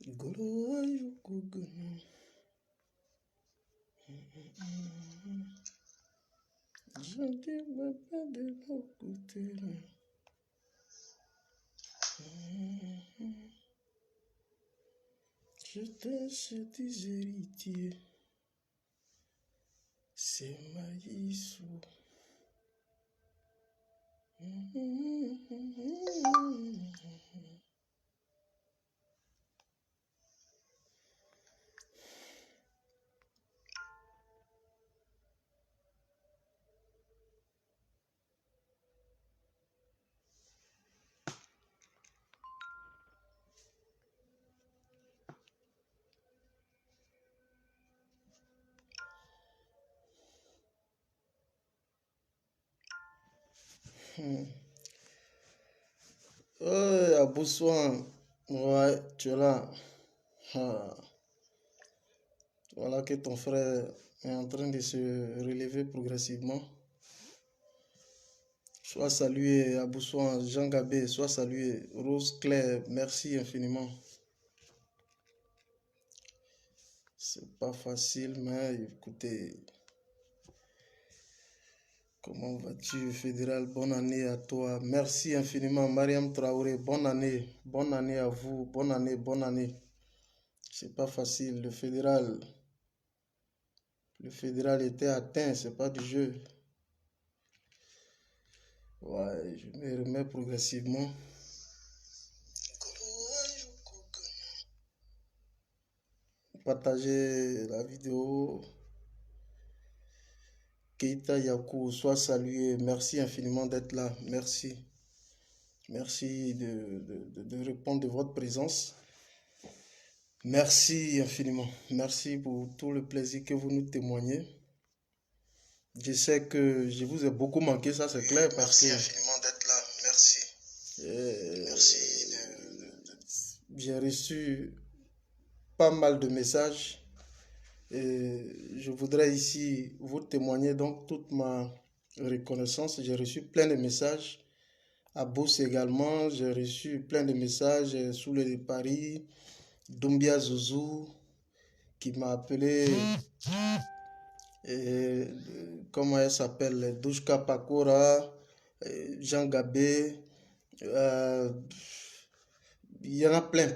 Golo ayukuguno. Janti baba de l'okutera. Je t'ai tes héritiers. C'est maïsou. Aboussouan, ouais, tu es là. Ah, voilà que ton frère est en train de se relever progressivement. Sois salué, Aboussouan, Jean Gabé, sois salué. Rose Claire, merci infiniment. C'est pas facile, mais écoutez, comment vas-tu, Fédéral? Bonne année à toi. Merci infiniment, Mariam Traoré. Bonne année à vous. Bonne année, bonne année. C'est pas facile. Le fédéral était atteint, c'est pas du jeu. Ouais, je me remets progressivement. Partagez la vidéo. Keita Yakou, sois salué. Merci infiniment d'être là. Merci. Merci de répondre de votre présence. Merci infiniment. Merci pour tout le plaisir que vous nous témoignez. Je sais que je vous ai beaucoup manqué, ça c'est clair. Merci infiniment d'être là. Merci. Merci. J'ai reçu pas mal de messages. Et je voudrais ici vous témoigner donc toute ma reconnaissance. J'ai reçu plein de messages. À Beauce également, j'ai reçu plein de messages sous le Paris. Doumbia Zouzou qui m'a appelé. Et, comment elle s'appelle? Douchka Pakora, Jean Gabé. Il y en a plein.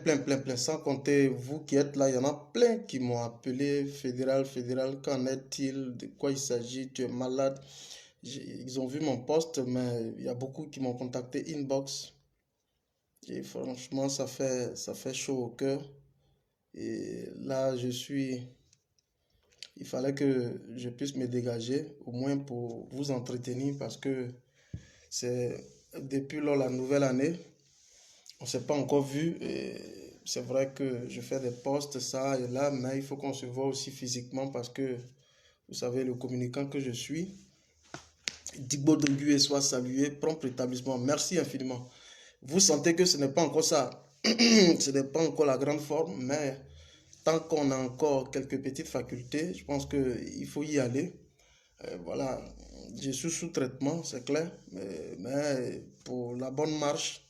Sans compter vous qui êtes là, il y en a plein qui m'ont appelé. Fédéral, qu'en est-il? De quoi il s'agit? Tu es malade? Ils ont vu mon post, mais il y a beaucoup qui m'ont contacté inbox. Et franchement, ça fait chaud au cœur. Et là, il fallait que je puisse me dégager, au moins pour vous entretenir, parce que c'est depuis la nouvelle année. On ne s'est pas encore vu. C'est vrai que je fais des posts, ça et là, mais il faut qu'on se voit aussi physiquement parce que, vous savez, le communicant que je suis, Digbo Dogué soit salué, prompt rétablissement. Merci infiniment. Vous sentez que ce n'est pas encore ça. Ce n'est pas encore la grande forme, mais tant qu'on a encore quelques petites facultés, je pense qu'il faut y aller. Voilà, je suis sous traitement, c'est clair, mais pour la bonne marche,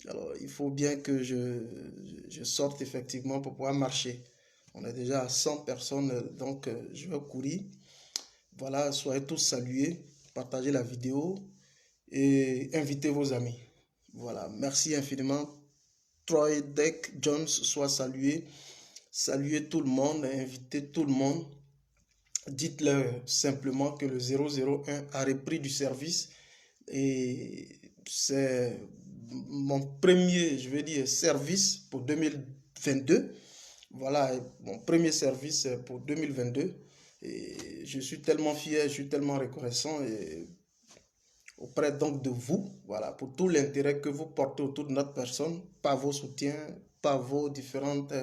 alors il faut bien que je sorte effectivement pour pouvoir marcher. On est déjà à 100 personnes, donc je vais courir. Voilà, soyez tous salués, partagez la vidéo et invitez vos amis. Voilà, merci infiniment. Troy Deck Jones soit salué. Saluez tout le monde, invitez tout le monde. Dites-leur simplement que le 001 a repris du service et c'est mon premier, je vais dire, service pour 2022. Voilà, mon premier service pour 2022. Et je suis tellement fier, je suis tellement reconnaissant et auprès donc de vous, voilà, pour tout l'intérêt que vous portez autour de notre personne, par vos soutiens, par vos différentes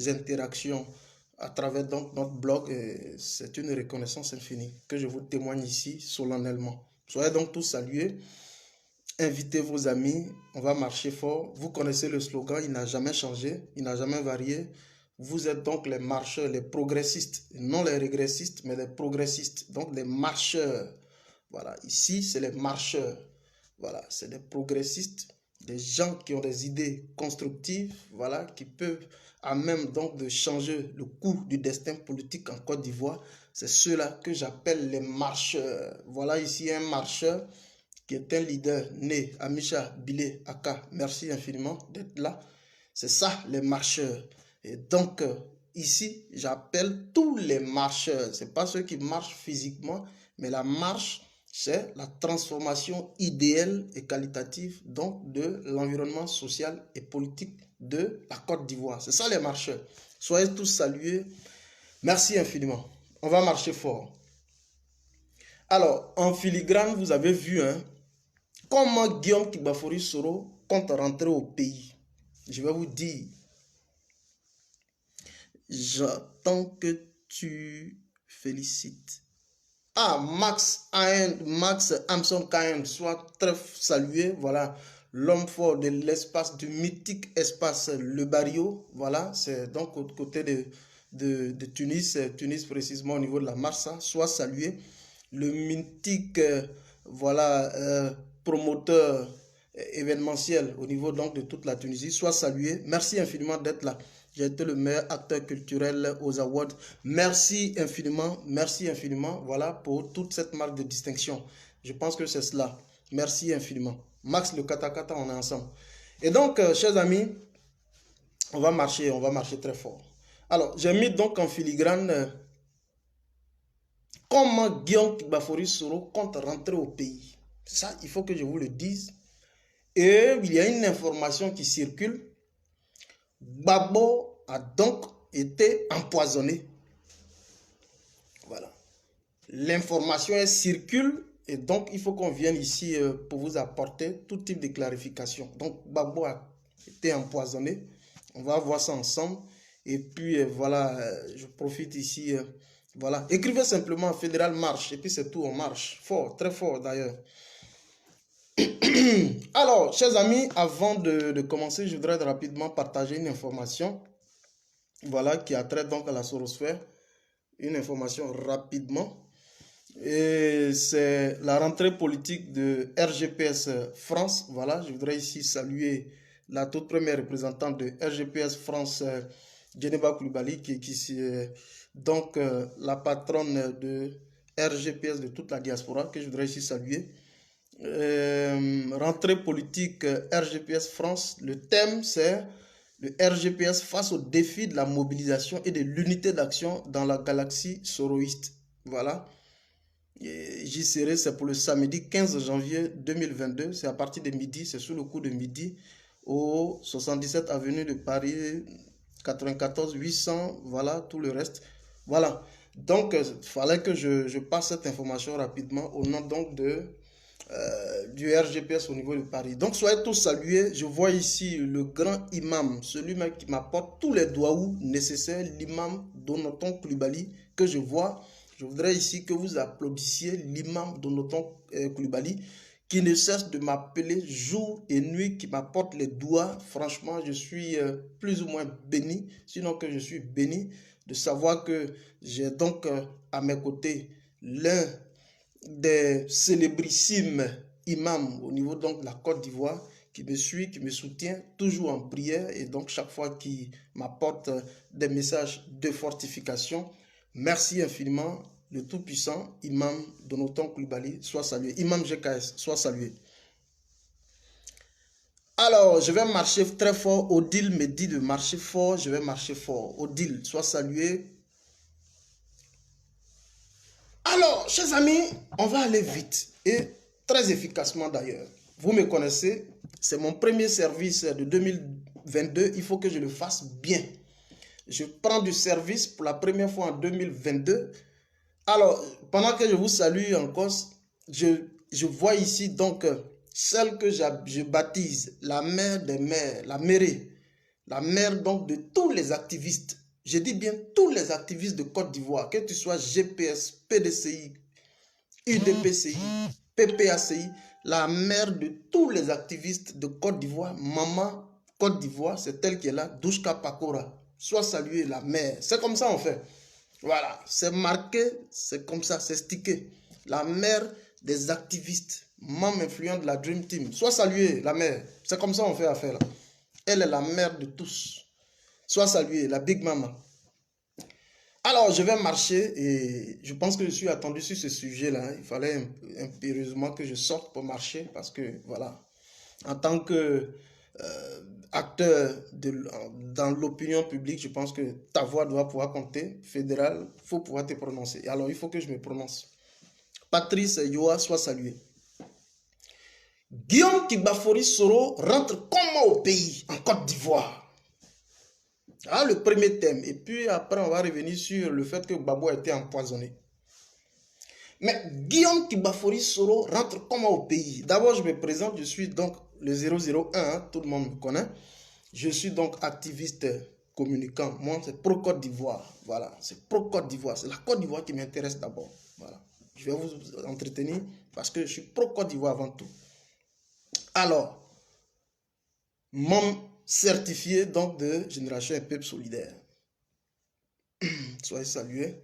interactions à travers donc notre blog. C'est une reconnaissance infinie que je vous témoigne ici solennellement. Soyez donc tous salués, invitez vos amis, on va marcher fort. Vous connaissez le slogan, il n'a jamais changé, il n'a jamais varié. Vous êtes donc les marcheurs, les progressistes, non les régressistes, mais les progressistes, donc les marcheurs. Voilà, ici, c'est les marcheurs. Voilà, c'est les progressistes. des gens qui ont des idées constructives, voilà, qui peuvent à même donc de changer le cours du destin politique en Côte d'Ivoire. C'est ceux-là que j'appelle les marcheurs. Voilà ici un marcheur qui est un leader né à Micha Bilé Aka. Merci infiniment d'être là. C'est ça les marcheurs. Et donc ici, j'appelle tous les marcheurs. Ce n'est pas ceux qui marchent physiquement, mais la marche, c'est la transformation idéale et qualitative donc de l'environnement social et politique de la Côte d'Ivoire. C'est ça les marcheurs. Soyez tous salués. Merci infiniment. On va marcher fort. Alors, en filigrane, vous avez vu comment Guillaume Kibafori Soro compte rentrer au pays. Je vais vous dire. J'attends que tu félicites. Ah, Max Amson Cahen, soit très salué. Voilà, l'homme fort de l'espace, du mythique espace Le Barrio. Voilà, c'est donc au côté de Tunis, Tunis précisément au niveau de la Marsa. Soit salué. Le mythique, voilà, promoteur événementiel au niveau donc de toute la Tunisie. Soit salué. Merci infiniment d'être là. J'ai été le meilleur acteur culturel aux awards. Merci infiniment, voilà, pour toute cette marque de distinction. Je pense que c'est cela. Merci infiniment. Max le Katakata, on est ensemble. Et donc, chers amis, on va marcher très fort. Alors, j'ai mis donc en filigrane comment Guillaume Kibafori Soro compte rentrer au pays. Ça, il faut que je vous le dise. Et il y a une information qui circule. Gbagbo a donc été empoisonné. Voilà. L'information circule et donc il faut qu'on vienne ici pour vous apporter tout type de clarification. Donc Gbagbo a été empoisonné. On va voir ça ensemble. Et puis voilà, je profite ici. Voilà. Écrivez simplement Fédéral Marche et puis c'est tout, on marche. Fort, très fort d'ailleurs. Alors, chers amis, avant de commencer, je voudrais rapidement partager une information, voilà, qui a trait donc à la sorosphère. Une information rapidement. Et c'est la rentrée politique de RGPS France. Voilà, je voudrais ici saluer la toute première représentante de RGPS France, Djeneba Koulibaly, qui est donc la patronne de RGPS de toute la diaspora, que je voudrais ici saluer. Rentrée politique RGPS France, le thème c'est le RGPS face au défi de la mobilisation et de l'unité d'action dans la galaxie soroïste. Voilà, j'y serai, c'est pour le samedi 15 janvier 2022, c'est à partir de midi, c'est sous le coup de midi au 77 avenue de Paris 94 800, voilà tout le reste. Voilà, donc il fallait que je passe cette information rapidement au nom donc du RGPS au niveau de Paris. Donc soyez tous salués. Je vois ici le grand imam, celui-même qui m'apporte tous les doigts nécessaires, l'imam Donoton Koulibaly, que je vois. Je voudrais ici que vous applaudissiez l'imam Donoton Koulibaly, qui ne cesse de m'appeler jour et nuit, qui m'apporte les doigts. Franchement, je suis plus ou moins béni, sinon que je suis béni de savoir que j'ai donc à mes côtés l'un des célébrissimes imams au niveau donc de la Côte d'Ivoire qui me suit, qui me soutient toujours en prière et donc chaque fois qui m'apporte des messages de fortification. Merci infiniment, le Tout-Puissant, Imam Donoton Koulibaly, soit salué. Imam GKS, soit salué. Alors, je vais marcher très fort. Odile me dit de marcher fort, je vais marcher fort. Odile, soit salué. Alors, chers amis, on va aller vite et très efficacement d'ailleurs. Vous me connaissez, c'est mon premier service de 2022, il faut que je le fasse bien. Je prends du service pour la première fois en 2022. Alors, pendant que je vous salue encore, je vois ici donc celle que je baptise la mère des mères, la mérée, la mère donc de tous les activistes. Je dis bien tous les activistes de Côte d'Ivoire, que tu sois GPS, PDCI, UDPCI, PPACI, la mère de tous les activistes de Côte d'Ivoire, maman Côte d'Ivoire, c'est elle qui est là, Douchka Pakora. Sois saluée la mère. C'est comme ça on fait. Voilà, c'est marqué, c'est comme ça, c'est stické. La mère des activistes. membre influent de la Dream Team. Sois saluée, la mère. C'est comme ça qu'on fait affaire là. Elle est la mère de tous. Sois saluée, la Big Mama. Alors, je vais marcher et je pense que je suis attendu sur ce sujet-là. Il fallait impérieusement que je sorte pour marcher parce que, voilà, en tant que acteur dans l'opinion publique, je pense que ta voix doit pouvoir compter. Fédéral, il faut pouvoir te prononcer. Alors, il faut que je me prononce. Patrice Yoa, soit salué. Guillaume Kibafori Soro rentre comment au pays, en Côte d'Ivoire? Ah, le premier thème. Et puis après, on va revenir sur le fait que Gbagbo a été empoisonné. Mais Guillaume Kibafori Soro rentre comment au pays? D'abord, je me présente, je suis donc le 001, hein, tout le monde me connaît. Je suis donc activiste communicant. Moi, c'est pro Côte d'Ivoire. Voilà, c'est pro Côte d'Ivoire. C'est la Côte d'Ivoire qui m'intéresse d'abord. Voilà. Je vais vous entretenir parce que je suis pro Côte d'Ivoire avant tout. Alors, membre certifié donc de Génération et Peuple Solidaire. Soyez salués.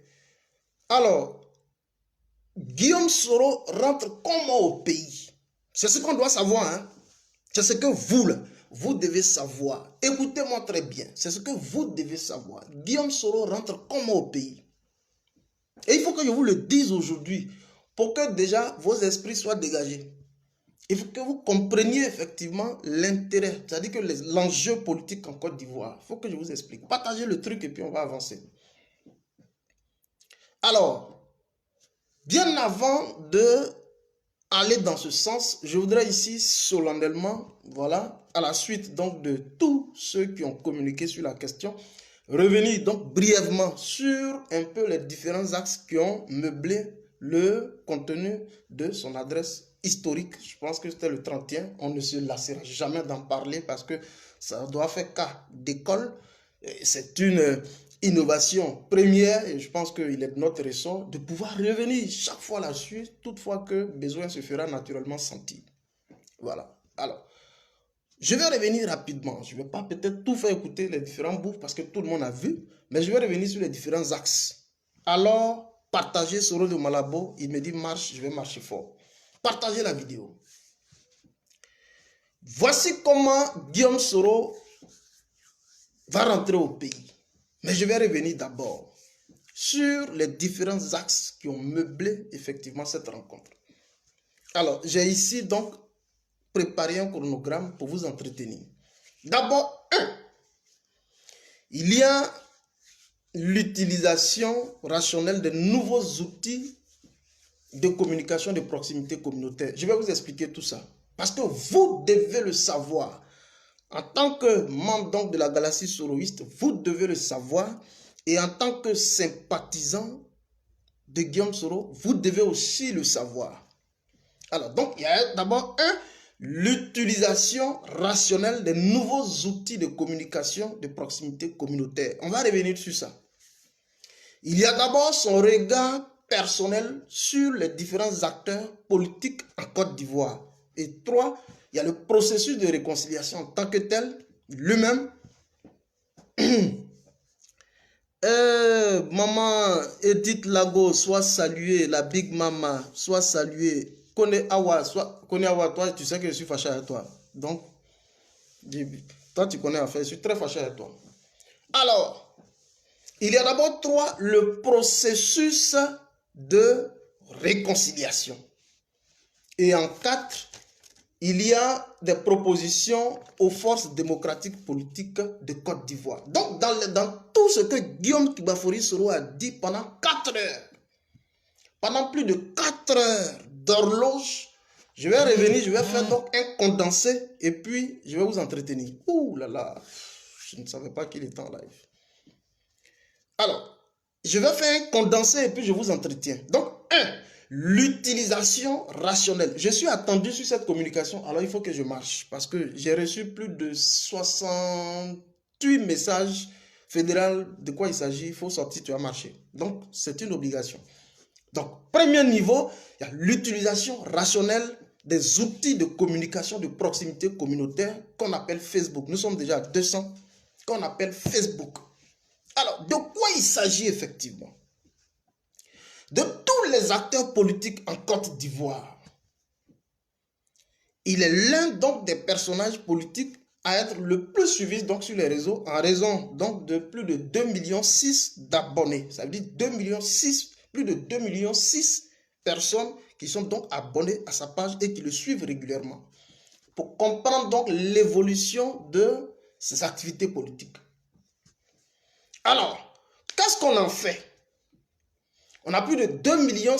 Alors, Guillaume Soro rentre comment au pays? C'est ce qu'on doit savoir. Hein? C'est ce que vous devez savoir. Écoutez-moi très bien. C'est ce que vous devez savoir. Guillaume Soro rentre comment au pays? Et il faut que je vous le dise aujourd'hui pour que déjà vos esprits soient dégagés. Il faut que vous compreniez effectivement l'intérêt, c'est-à-dire que l'enjeu politique en Côte d'Ivoire. Il faut que je vous explique. Partagez le truc et puis on va avancer. Alors, bien avant d'aller dans ce sens, je voudrais ici solennellement, voilà, à la suite donc de tous ceux qui ont communiqué sur la question, revenir donc brièvement sur un peu les différents axes qui ont meublé le contenu de son adresse historique. Je pense que c'était le 31. On ne se lassera jamais d'en parler parce que ça doit faire cas d'école. C'est une innovation première et je pense qu'il est de notre ressort de pouvoir revenir chaque fois là-dessus, toutefois que besoin se fera naturellement sentir. Voilà. Alors, je vais revenir rapidement. Je ne vais pas peut-être tout faire écouter les différents bouts parce que tout le monde a vu, mais je vais revenir sur les différents axes. Alors, partagez Soro de Malabo. Il me dit marche, je vais marcher fort. Partagez la vidéo. Voici comment Guillaume Soro va rentrer au pays. Mais je vais revenir d'abord sur les différents axes qui ont meublé effectivement cette rencontre. Alors, j'ai ici donc préparé un chronogramme pour vous entretenir. D'abord, il y a l'utilisation rationnelle de nouveaux outils de communication de proximité communautaire. Je vais vous expliquer tout ça. Parce que vous devez le savoir. En tant que membre donc de la galaxie soroïste, vous devez le savoir. Et en tant que sympathisant de Guillaume Soro, vous devez aussi le savoir. Alors, donc, il y a d'abord l'utilisation rationnelle des nouveaux outils de communication de proximité communautaire. On va revenir sur ça. Il y a d'abord son regard personnel sur les différents acteurs politiques en Côte d'Ivoire. Et 3, il y a le processus de réconciliation en tant que tel, lui-même. Maman Edith Lago, soit saluée, la Big Mama, soit saluée. Kone Awa, toi, tu sais que je suis fâché avec toi. Donc, toi, tu connais l'affaire, je suis très fâché avec toi. Alors, il y a d'abord 3, le processus de réconciliation. Et en 4, il y a des propositions aux forces démocratiques politiques de Côte d'Ivoire. Donc, dans tout ce que Guillaume Kibafori Soro a dit pendant 4 heures, pendant plus de 4 heures d'horloge, je vais revenir, je vais faire donc un condensé et puis je vais vous entretenir. Ouh là là, je ne savais pas qu'il était en live. Alors, je vais faire un condensé et puis je vous entretiens. Donc, 1. L'utilisation rationnelle. Je suis attendu sur cette communication, alors il faut que je marche parce que j'ai reçu plus de 68 messages fédéraux. De quoi il s'agit? Il faut sortir, tu vas marcher. Donc, c'est une obligation. Donc, premier niveau, il y a l'utilisation rationnelle des outils de communication de proximité communautaire qu'on appelle Facebook. Nous sommes déjà à 200, qu'on appelle Facebook. Alors, de quoi il s'agit effectivement? De tous les acteurs politiques en Côte d'Ivoire. Il est l'un donc des personnages politiques à être le plus suivi donc sur les réseaux en raison donc de plus de 2,6 millions d'abonnés. Ça veut dire 2,6 millions, plus de 2,6 millions personnes qui sont donc abonnées à sa page et qui le suivent régulièrement. Pour comprendre donc l'évolution de ses activités politiques. Alors, qu'est-ce qu'on en fait? On a plus de 2,6 millions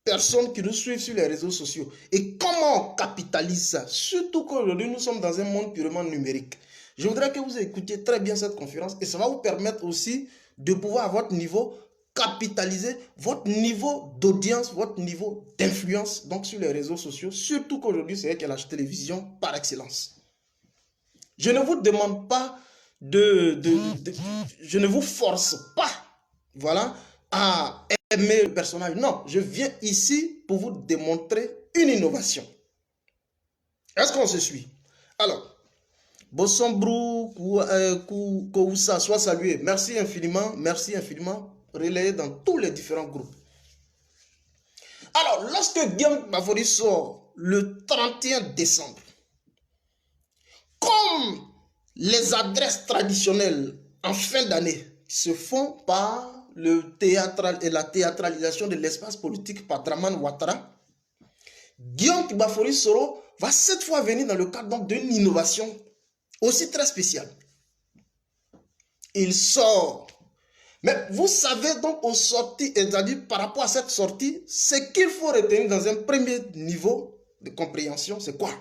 personnes qui nous suivent sur les réseaux sociaux. Et comment on capitalise ça? Surtout qu'aujourd'hui, nous sommes dans un monde purement numérique. Je voudrais que vous écoutiez très bien cette conférence et ça va vous permettre aussi de pouvoir à votre niveau capitaliser votre niveau d'audience, votre niveau d'influence donc sur les réseaux sociaux. Surtout qu'aujourd'hui, c'est la télévision par excellence. Je ne vous demande pas je ne vous force pas, voilà, à aimer le personnage. Non, je viens ici pour vous démontrer une innovation. Est-ce qu'on se suit? Alors, Bossombrou, Koussa, soit salué. Merci infiniment, relayé dans tous les différents groupes. Alors, lorsque Guillaume Bafori sort le 31 décembre, comme les adresses traditionnelles en fin d'année se font par le théâtre et la théâtralisation de l'espace politique par Draman Ouattara, Guillaume Bafori Soro va cette fois venir dans le cadre d'une innovation aussi très spéciale. Il sort. Mais vous savez donc aux sorties, c'est-à-dire par rapport à cette sortie, ce qu'il faut retenir dans un premier niveau de compréhension, c'est quoi?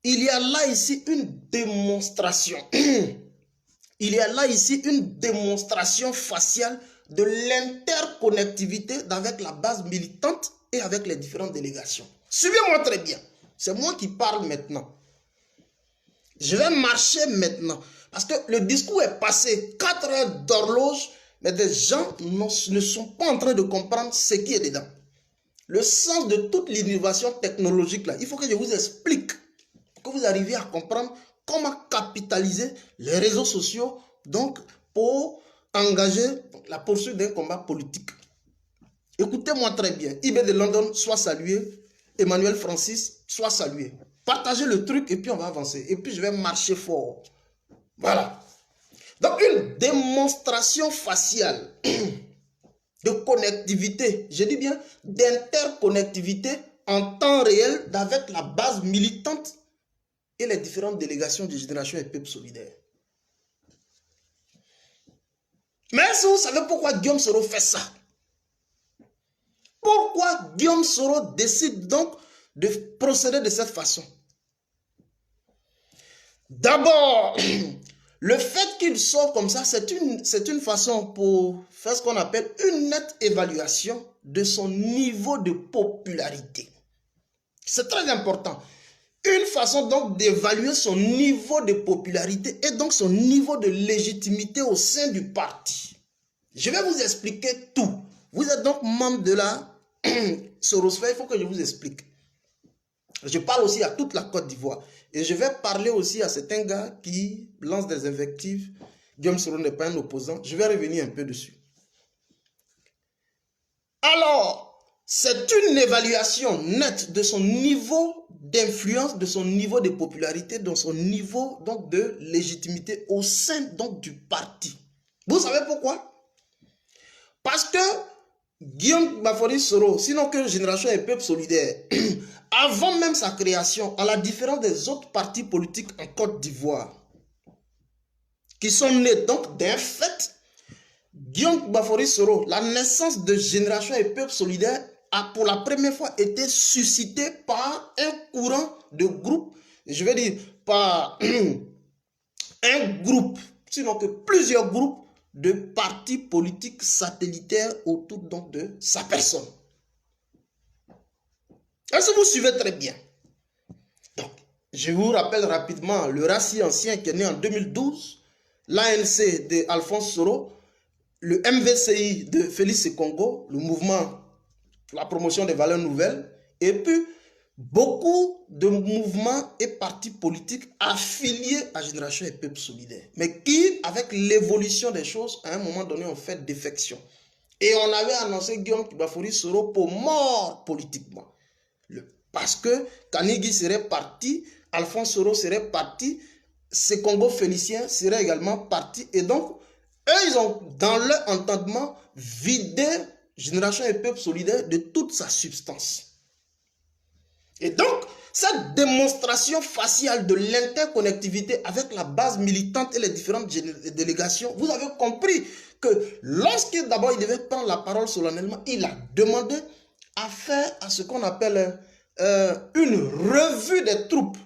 Il y a là ici une démonstration. Il y a là ici une démonstration faciale de l'interconnectivité avec la base militante et avec les différentes délégations. Suivez-moi très bien. C'est moi qui parle maintenant. Je vais marcher maintenant. Parce que le discours est passé 4 heures d'horloge, mais des gens ne sont pas en train de comprendre ce qui est dedans. Le sens de toute l'innovation technologique là, il faut que je vous explique. Que vous arriviez à comprendre comment capitaliser les réseaux sociaux donc pour engager la poursuite d'un combat politique. Écoutez-moi très bien. IB de London, soit salué. Emmanuel Francis, soit salué. Partagez le truc et puis on va avancer. Et puis je vais marcher fort. Voilà. Donc une démonstration faciale de connectivité, je dis bien d'interconnectivité en temps réel avec la base militante et les différentes délégations de Génération et Peuple Solidaire. Mais est-ce que vous savez pourquoi Guillaume Soro fait ça? Pourquoi Guillaume Soro décide donc de procéder de cette façon? D'abord, le fait qu'il sort comme ça, c'est une façon pour faire ce qu'on appelle une nette évaluation de son niveau de popularité. C'est très important. Une façon donc d'évaluer son niveau de popularité et donc son niveau de légitimité au sein du parti. Je vais vous expliquer tout. Vous êtes donc membre de la Sorosphère, il faut que je vous explique. Je parle aussi à toute la Côte d'Ivoire. Et je vais parler aussi à certains gars qui lancent des invectives. Guillaume Soro n'est pas un opposant. Je vais revenir un peu dessus. Alors, c'est une évaluation nette de son niveau d'influence, de son niveau de popularité, de son niveau donc, de légitimité au sein donc, du parti. Vous savez pourquoi? Parce que Guillaume Bafori Soro, sinon que Génération et Peuple Solidaire, avant même sa création, à la différence des autres partis politiques en Côte d'Ivoire, qui sont nés donc d'un fait, Guillaume Bafori Soro, la naissance de Génération et Peuple Solidaire a pour la première fois été suscité par un courant de groupe, je vais dire par un groupe, sinon que plusieurs groupes de partis politiques satellitaires autour donc de sa personne. Est-ce que vous suivez très bien? Donc, je vous rappelle rapidement le RACI ancien qui est né en 2012, l'ANC de Alphonse Soro, le MVCI de Félix Congo, le mouvement pour la promotion des valeurs nouvelles, et puis beaucoup de mouvements et partis politiques affiliés à Génération et Peuple Solidaire, mais qui, avec l'évolution des choses, à un moment donné, ont fait défection. Et on avait annoncé Guillaume Bafori Soro pour mort politiquement. Parce que Kanigui serait parti, Alphonse Soro serait parti, Sekongo Félicien serait également parti. Et donc, eux, ils ont, dans leur entendement, vidé Génération et Peuple Solidaire de toute sa substance. Et donc, cette démonstration faciale de l'interconnectivité avec la base militante et les différentes délégations, vous avez compris que lorsqu'il d'abord il devait prendre la parole solennellement, il a demandé à faire à ce qu'on appelle une revue des troupes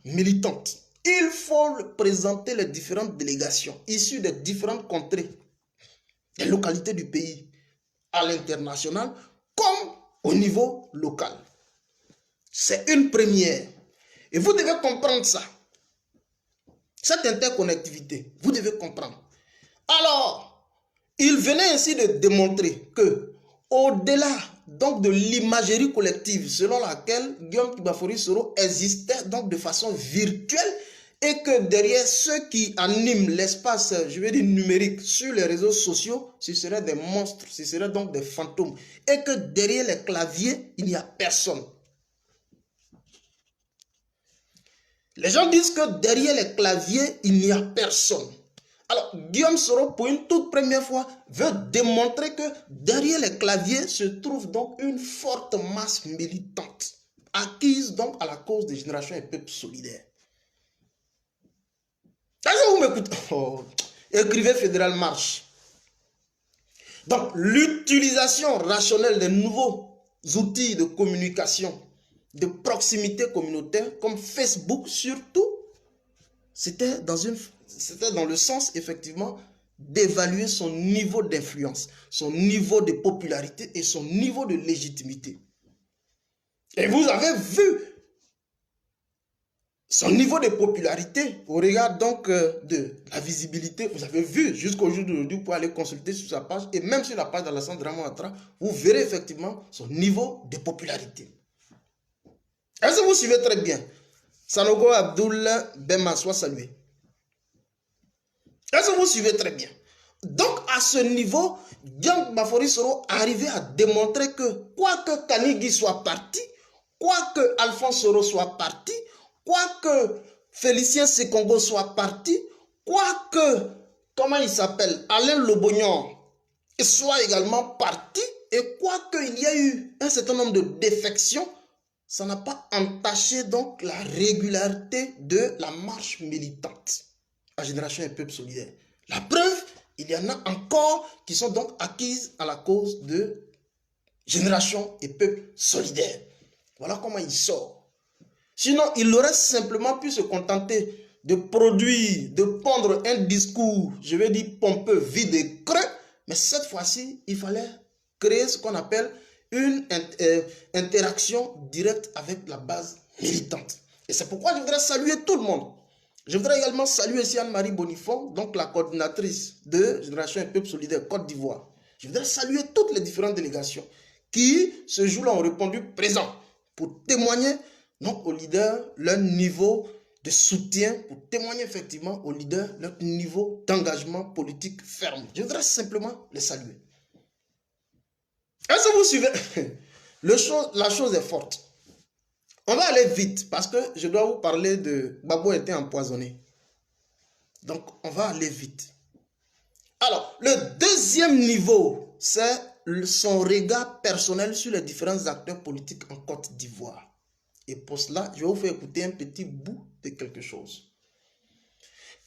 militantes. Il faut présenter les différentes délégations issues des différentes contrées, des localités du pays, à l'international comme au niveau local. C'est une première. Et vous devez comprendre ça. Cette interconnectivité, vous devez comprendre. Alors, il venait ainsi de démontrer que, au-delà donc de l'imagerie collective selon laquelle Guillaume Kibafori Soro existait donc de façon virtuelle et que derrière ceux qui animent l'espace, je vais dire numérique, sur les réseaux sociaux, ce seraient des monstres, ce seraient donc des fantômes. Et que derrière les claviers, il n'y a personne. Les gens disent que derrière les claviers, il n'y a personne. Alors, Guillaume Soro, pour une toute première fois, veut démontrer que derrière les claviers se trouve donc une forte masse militante, acquise donc à la cause des Générations et Peuple Solidaires. Est-ce que vous m'écoutez? Oh, écrivez Fédéral Marche. Donc, l'utilisation rationnelle des nouveaux outils de communication, de proximité communautaire, comme Facebook surtout, c'était dans le sens, effectivement, d'évaluer son niveau d'influence, son niveau de popularité et son niveau de légitimité. Et vous avez vu son niveau de popularité au regard donc de la visibilité. Vous avez vu jusqu'au jour d'aujourd'hui, vous pouvez aller consulter sur sa page et même sur la page d'Alassane Dramane Ouattara, vous verrez effectivement son niveau de popularité. Est-ce que vous suivez très bien? Sanogo Abdoul Bema, soit salué. Est-ce que vous suivez très bien? Donc, à ce niveau, Guillaume Kibafori Soro arrivait à démontrer que, quoi que Kanigui soit parti, quoi que Alphonse Soro soit parti, quoi que Félicien Sekongo soit parti, quoi que, comment il s'appelle, Alain Lobognon soit également parti, et quoi qu'il y ait eu un certain nombre de défections, ça n'a pas entaché donc la régularité de la marche militante à Génération et Peuple Solidaire. La preuve, il y en a encore qui sont donc acquises à la cause de Génération et Peuple Solidaire. Voilà comment il sort. Sinon, il aurait simplement pu se contenter de produire, de pondre un discours, je vais dire pompeux, vide et creux, mais cette fois-ci, il fallait créer ce qu'on appelle une interaction directe avec la base militante. Et c'est pourquoi je voudrais saluer tout le monde. Je voudrais également saluer Anne-Marie Bonifond, donc la coordinatrice de Génération et Peuple Solidaire Côte d'Ivoire. Je voudrais saluer toutes les différentes délégations qui, ce jour-là, ont répondu présent pour témoigner donc aux leaders leur niveau de soutien, pour témoigner effectivement aux leaders leur niveau d'engagement politique ferme. Je voudrais simplement les saluer. Est-ce que vous suivez? La chose est forte. On va aller vite parce que je dois vous parler de Gbagbo était empoisonné. Donc, on va aller vite. Alors, le deuxième niveau, c'est son regard personnel sur les différents acteurs politiques en Côte d'Ivoire. Et pour cela, je vais vous faire écouter un petit bout de quelque chose.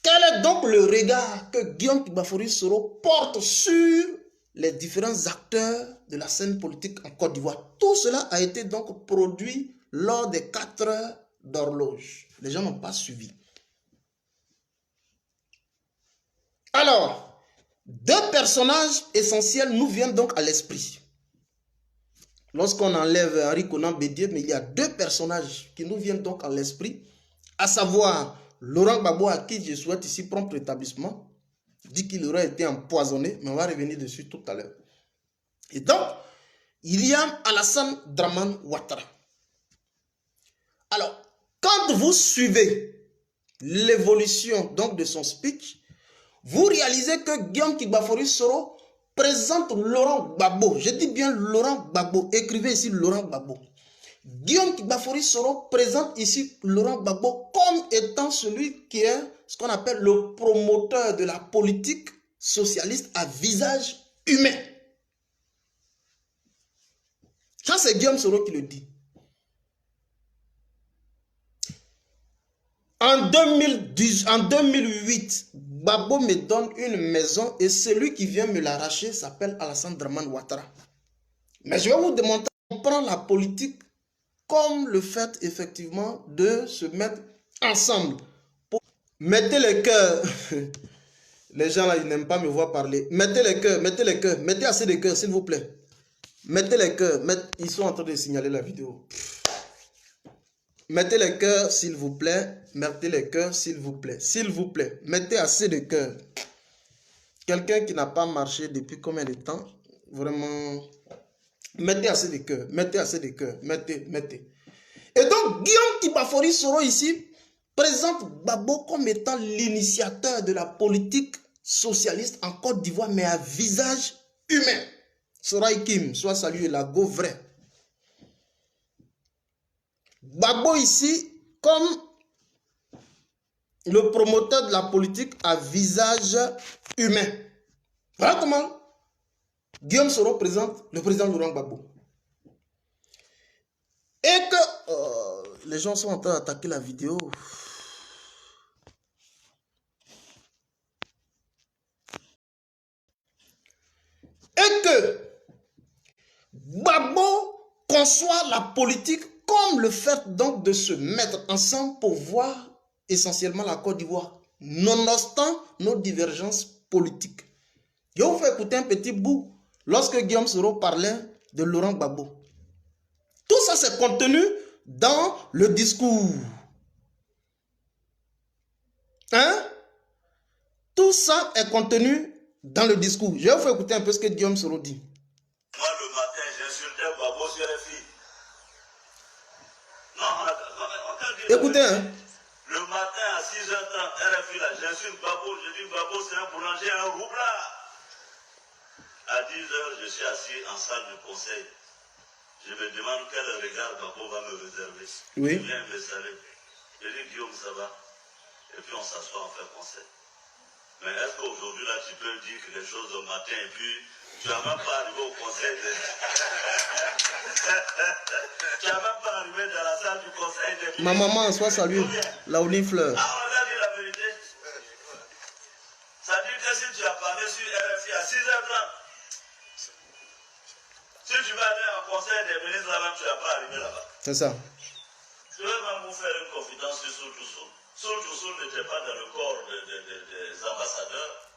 Quel est donc le regard que Guillaume Kibafori Soro porte sur les différents acteurs de la scène politique en Côte d'Ivoire? Tout cela a été donc produit lors des 4 heures d'horloge. Les gens n'ont pas suivi. Alors, 2 personnages essentiels nous viennent donc à l'esprit. Lorsqu'on enlève Henri Konan Bédié, mais il y a 2 personnages qui nous viennent donc à l'esprit, à savoir Laurent Gbagbo, à qui je souhaite ici prompt rétablissement, dit qu'il aurait été empoisonné, mais on va revenir dessus tout à l'heure. Et donc, il y a Alassane Dramane Ouattara. Alors, quand vous suivez l'évolution donc de son speech, vous réalisez que Guillaume Kibafori Soro présente Laurent Gbagbo. Je dis bien Laurent Gbagbo. Écrivez ici Laurent Gbagbo. Guillaume Bafori Soro présente ici Laurent Gbagbo comme étant celui qui est ce qu'on appelle le promoteur de la politique socialiste à visage humain. Ça, c'est Guillaume Soro qui le dit. En 2008, Gbagbo me donne une maison et celui qui vient me l'arracher s'appelle Alassane Dramane Ouattara. Mais je vais vous démontrer qu'on prend la politique comme le fait effectivement de se mettre ensemble. Mettez les cœurs. Les gens là, ils n'aiment pas me voir parler. Mettez les cœurs, mettez les cœurs. Mettez assez de cœurs, s'il vous plaît. Mettez les cœurs. Ils sont en train de signaler la vidéo. Mettez les cœurs, s'il vous plaît. Mettez les cœurs, s'il vous plaît. S'il vous plaît, mettez assez de cœurs. Quelqu'un qui n'a pas marché depuis combien de temps? Vraiment... Mettez assez de cœur, mettez assez de cœur, mettez. Et donc, Guillaume Bafori Soro ici présente Gbagbo comme étant l'initiateur de la politique socialiste en Côte d'Ivoire, mais à visage humain. Sorai Kim, soit salué, la go vrai. Gbagbo ici comme le promoteur de la politique à visage humain. Voilà comment Guillaume Soro présente le président Laurent Gbagbo. Et que les gens sont en train d'attaquer la vidéo. Et que Gbagbo conçoit la politique comme le fait donc de se mettre ensemble pour voir essentiellement la Côte d'Ivoire, nonobstant nos divergences politiques. Je vous fais écouter un petit bout lorsque Guillaume Soro parlait de Laurent Gbagbo. Tout ça, c'est contenu dans le discours. Hein? Tout ça est contenu dans le discours. Je vais vous faire écouter un peu ce que Guillaume Soro dit. Moi, le matin, j'insultais Gbagbo sur RFI. Non, on écoutez, hein? Le matin, à 6h30, RFI, là, j'insulte Gbagbo. Je dis Gbagbo, c'est un boulanger, un roublard. À 10h, je suis assis en salle du conseil. Je me demande quel regard Gbagbo va me réserver. Oui. Il vient me saluer. Je dis Guillaume, ça va? Et puis on s'assoit, on fait conseil. Mais est-ce qu'aujourd'hui, là, tu peux dire quelque chose au matin et puis tu n'as même pas arrivé au conseil de... Tu n'as même pas arrivé dans la salle du conseil de... Ma maman, soit saluée. Laouni Fleur. Ah, on va dire la vérité. Ça dit que si tu as parlé sur RFI à 6h30, si tu vas aller en conseil des ministres là-bas, tu n'as pas arrivé là-bas. C'est ça. Je vais même vous faire une confidence sur Soul. Soul n'était pas dans le corps des ambassadeurs.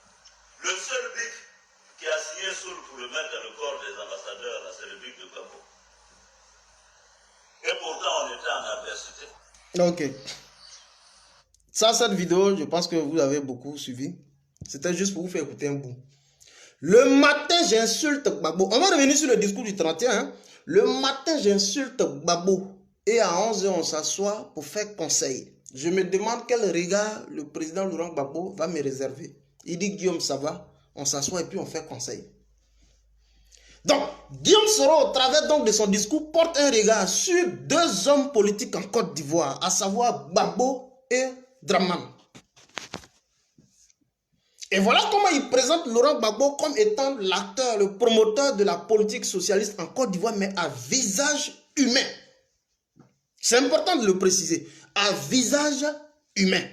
Le seul bic qui a signé Soul pour le mettre dans le corps des ambassadeurs, c'est le bic de Gbagbo. Et pourtant, on était en adversité. Ok. Ça, cette vidéo, je pense que vous avez beaucoup suivi. C'était juste pour vous faire écouter un bout. Le matin, j'insulte Gbagbo. On va revenir sur le discours du 31. Hein. Le matin, j'insulte Gbagbo. Et à 11h, on s'assoit pour faire conseil. Je me demande quel regard le président Laurent Gbagbo va me réserver. Il dit, Guillaume, ça va. On s'assoit et puis on fait conseil. Donc, Guillaume Soro, au travers donc de son discours, porte un regard sur deux hommes politiques en Côte d'Ivoire, à savoir Gbagbo et Dramane. Et voilà comment il présente Laurent Gbagbo comme étant l'acteur, le promoteur de la politique socialiste en Côte d'Ivoire, mais à visage humain. C'est important de le préciser. À visage humain.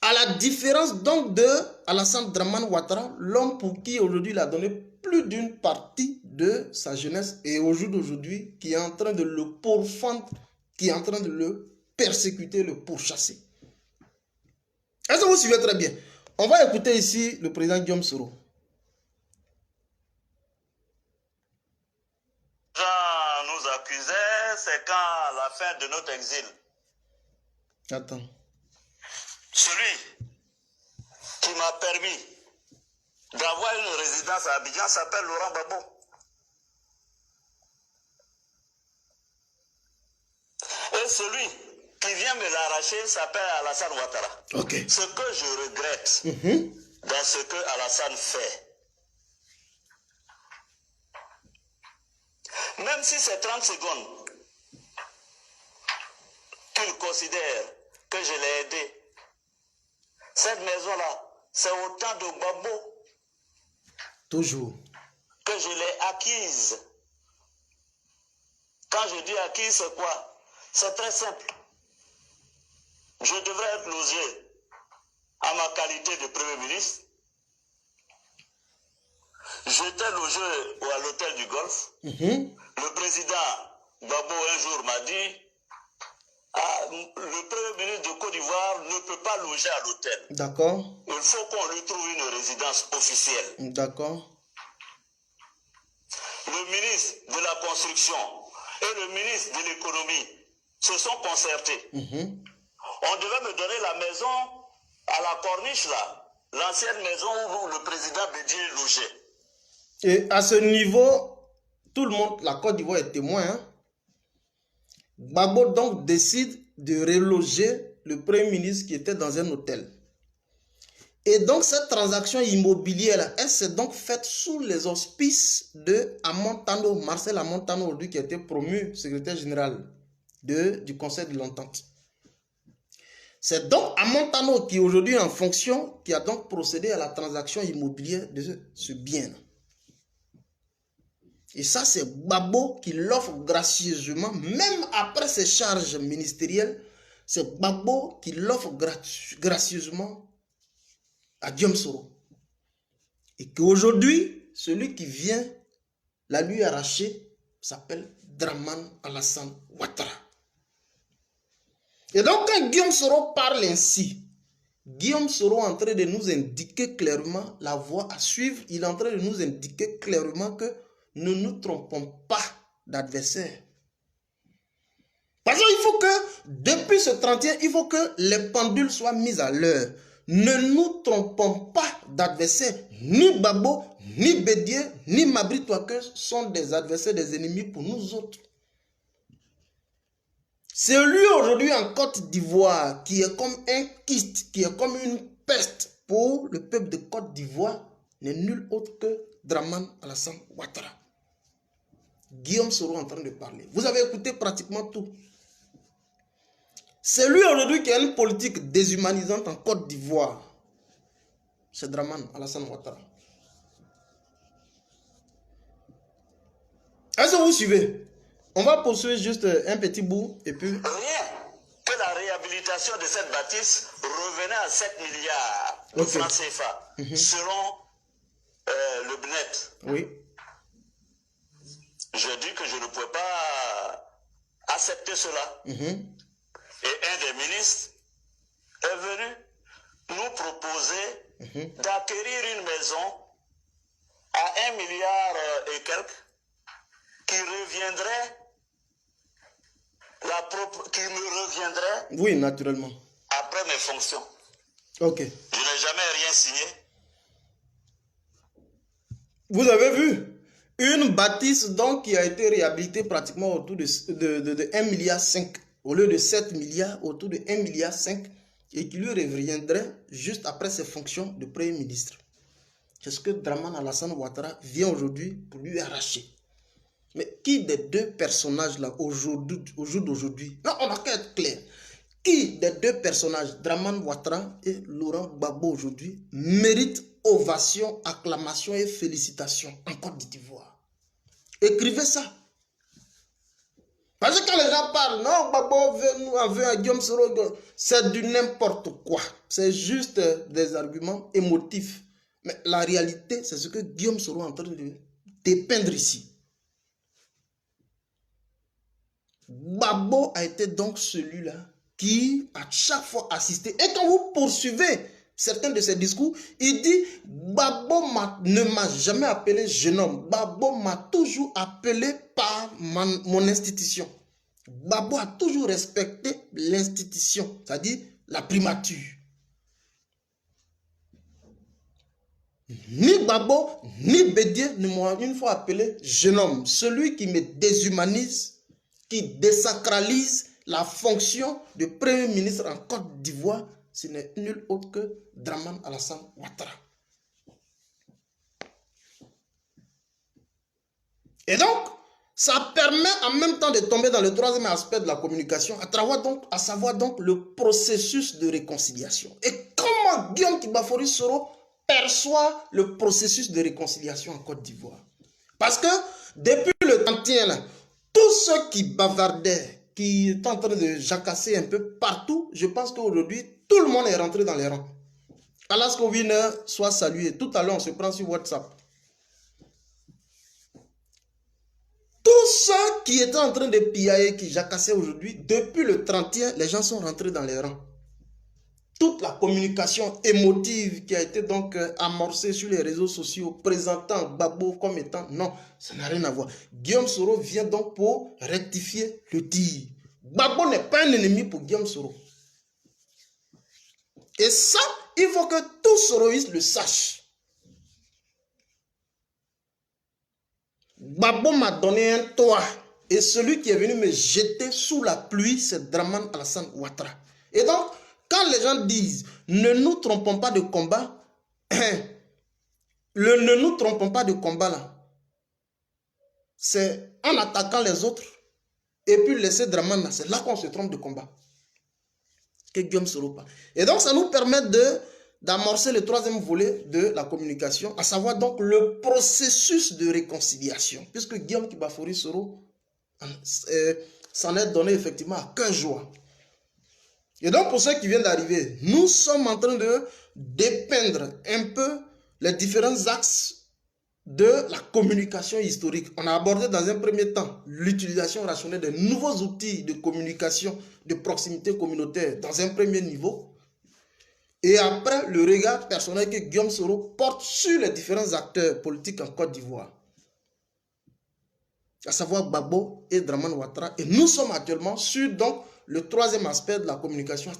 À la différence donc de Alassane Dramane Ouattara, l'homme pour qui aujourd'hui il a donné plus d'une partie de sa jeunesse et au jour d'aujourd'hui qui est en train de le pourfendre, qui est en train de le persécuter, le pourchasser. Est-ce que vous suivez très bien? On va écouter ici le président Guillaume Soro. Nous accusait, c'est quand à la fin de notre exil. Attends. Celui qui m'a permis d'avoir une résidence à Abidjan s'appelle Laurent Gbagbo. Et celui qui vient me l'arracher s'appelle Alassane Ouattara. Ok. Ce que je regrette dans ce que Alassane fait, même si c'est 30 secondes, qu'il considère que je l'ai aidé, cette maison-là, c'est autant de Gbagbo. Toujours. Que je l'ai acquise. Quand je dis acquise, c'est quoi? C'est très simple. Je devrais être logé à ma qualité de Premier ministre. J'étais logé à l'hôtel du Golfe. Le président Gbagbo un jour m'a dit, le Premier ministre de Côte d'Ivoire ne peut pas loger à l'hôtel. D'accord. Il faut qu'on lui trouve une résidence officielle. D'accord. Le ministre de la Construction et le ministre de l'Économie se sont concertés. On devait me donner la maison à la Corniche, là, l'ancienne maison où le président Bédié logeait. Et à ce niveau, tout le monde, la Côte d'Ivoire est témoin. Hein? Gbagbo donc décide de reloger le Premier ministre qui était dans un hôtel. Et donc cette transaction immobilière, elle s'est donc faite sous les auspices de Amontano, Marcel Amontano, aujourd'hui qui a été promu secrétaire général du Conseil de l'Entente. C'est donc Amontano qui est aujourd'hui en fonction, qui a donc procédé à la transaction immobilière de ce bien. Et ça, c'est Gbagbo qui l'offre gracieusement, même après ses charges ministérielles, c'est Gbagbo qui l'offre gracieusement à Guillaume Soro. Et qu'aujourd'hui, celui qui vient la lui arracher s'appelle Dramane Alassane Ouattara. Et donc, quand Guillaume Soro parle ainsi, Guillaume Soro est en train de nous indiquer clairement la voie à suivre. Il est en train de nous indiquer clairement que ne nous trompons pas d'adversaire. Parce qu'il faut que, depuis ce 31, il faut que les pendules soient mises à l'heure. Ne nous trompons pas d'adversaire. Ni Gbagbo, ni Bédié, ni Mabry Touakeuse sont des adversaires, des ennemis pour nous autres. C'est lui aujourd'hui en Côte d'Ivoire qui est comme un kyste, qui est comme une peste pour le peuple de Côte d'Ivoire, n'est nul autre que Dramane Alassane Ouattara. Guillaume Soro en train de parler. Vous avez écouté pratiquement tout. C'est lui aujourd'hui qui a une politique déshumanisante en Côte d'Ivoire. C'est Dramane Alassane Ouattara. Est-ce que vous suivez? On va poursuivre juste un petit bout et puis... Rien que la réhabilitation de cette bâtisse revenait à 7 milliards de francs CFA, selon le BNET. Oui. Je dis que je ne pouvais pas accepter cela. Et un des ministres est venu nous proposer d'acquérir une maison à 1 milliard et quelques qui reviendrait, qui me reviendrait. Oui, naturellement. Après mes fonctions. Ok. Je n'ai jamais rien signé. Vous avez vu? Une bâtisse donc qui a été réhabilitée pratiquement autour de 1,5 milliard, au lieu de 7 milliards, autour de 1,5 milliard, et qui lui reviendrait juste après ses fonctions de Premier ministre. C'est ce que Dramane Alassane Ouattara vient aujourd'hui pour lui arracher. Mais qui des deux personnages-là, au jour d'aujourd'hui, non, on n'a qu'à être clair, qui des deux personnages, Dramane Ouattara et Laurent Gbagbo aujourd'hui, mérite ovation, acclamation et félicitations en Côte d'Ivoire? Écrivez ça. Parce que quand les gens parlent, non, Gbagbo veut à Guillaume Soro, c'est du n'importe quoi. C'est juste des arguments émotifs. Mais la réalité, c'est ce que Guillaume Soro est en train de dépeindre ici. Gbagbo a été donc celui-là qui a chaque fois assisté. Et quand vous poursuivez certains de ses discours, il dit Gbagbo ne m'a jamais appelé jeune homme. Gbagbo m'a toujours appelé par mon institution. Gbagbo a toujours respecté l'institution, c'est-à-dire la primature. Ni Gbagbo, ni Bédié ne m'ont une fois appelé jeune homme. Celui qui me déshumanise, qui désacralise la fonction de Premier ministre en Côte d'Ivoire, ce n'est nul autre que Dramane Alassane Ouattara. Et donc, Ça permet en même temps de tomber dans le troisième aspect de la communication, à savoir donc le processus de réconciliation. Et comment Guillaume Kibafori Soro perçoit le processus de réconciliation en Côte d'Ivoire? Parce que depuis le 31, là, tous ceux qui bavardaient, qui étaient en train de jacasser un peu partout, je pense qu'aujourd'hui, tout le monde est rentré dans les rangs. Alaska Wiener soit salué. Tout à l'heure, on se prend sur WhatsApp. Tous ceux qui étaient en train de piailler, qui jacassaient aujourd'hui, depuis le 31, les gens sont rentrés dans les rangs. Toute la communication émotive qui a été donc amorcée sur les réseaux sociaux, présentant Gbagbo comme étant... Non, ça n'a rien à voir. Guillaume Soro vient donc pour rectifier le tir. Gbagbo n'est pas un ennemi pour Guillaume Soro. Et ça, il faut que tout Soroïste le sache. Gbagbo m'a donné un toit. Et celui qui est venu me jeter sous la pluie, c'est Dramane Alassane Ouattara. Et donc, quand les gens disent ne nous trompons pas de combat, le ne nous trompons pas de combat là, c'est en attaquant les autres et puis laisser Dramane là, c'est là qu'on se trompe de combat. Que Guillaume Soro pas. Et donc ça nous permet d'amorcer le troisième volet de la communication, à savoir donc le processus de réconciliation, puisque Guillaume Kibafori Soro s'en est donné effectivement à cœur joie. Et donc, pour ceux qui viennent d'arriver, nous sommes en train de dépeindre un peu les différents axes de la communication historique. On a abordé dans un premier temps l'utilisation rationnelle de nouveaux outils de communication de proximité communautaire dans un premier niveau. Et après, le regard personnel que Guillaume Soro porte sur les différents acteurs politiques en Côte d'Ivoire, à savoir Gbagbo et Dramane Ouattara. Et nous sommes actuellement sur donc le troisième aspect de la communication,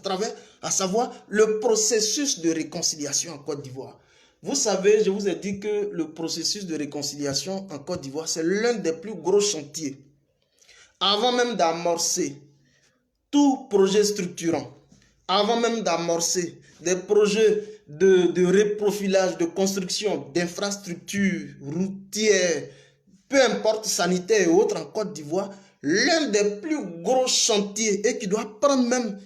à savoir le processus de réconciliation en Côte d'Ivoire. Vous savez, je vous ai dit que le processus de réconciliation en Côte d'Ivoire, c'est l'un des plus gros chantiers. Avant même d'amorcer tout projet structurant, avant même d'amorcer des projets de reprofilage, de construction d'infrastructures routières, peu importe sanitaires et autres en Côte d'Ivoire, l'un des plus gros chantiers et qui doit prendre même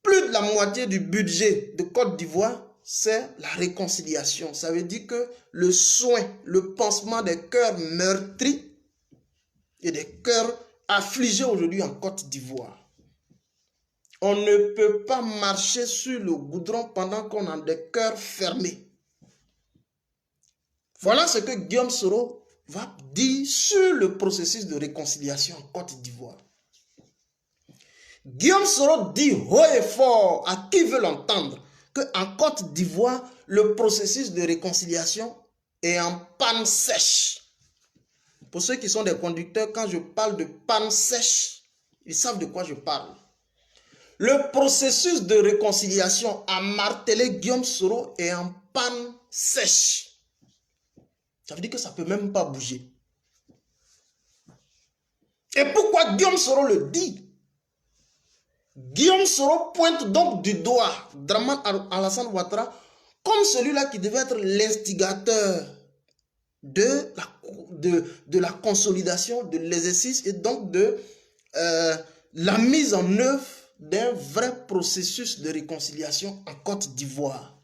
plus de la moitié du budget de Côte d'Ivoire, c'est la réconciliation. Ça veut dire que le soin, le pansement des cœurs meurtris et des cœurs affligés aujourd'hui en Côte d'Ivoire. On ne peut pas marcher sur le goudron pendant qu'on a des cœurs fermés. Voilà ce que Guillaume Soro va dire sur le processus de réconciliation en Côte d'Ivoire. Guillaume Soro dit haut et fort à qui veut l'entendre qu'en Côte d'Ivoire, le processus de réconciliation est en panne sèche. Pour ceux qui sont des conducteurs, quand je parle de panne sèche, ils savent de quoi je parle. Le processus de réconciliation a martelé Guillaume Soro est en panne sèche. Ça veut dire que ça ne peut même pas bouger. Et pourquoi Guillaume Soro le dit? Guillaume Soro pointe donc du doigt Dramane Alassane Ouattara comme celui-là qui devait être l'instigateur de la consolidation, de l'exercice et donc de la mise en œuvre d'un vrai processus de réconciliation en Côte d'Ivoire.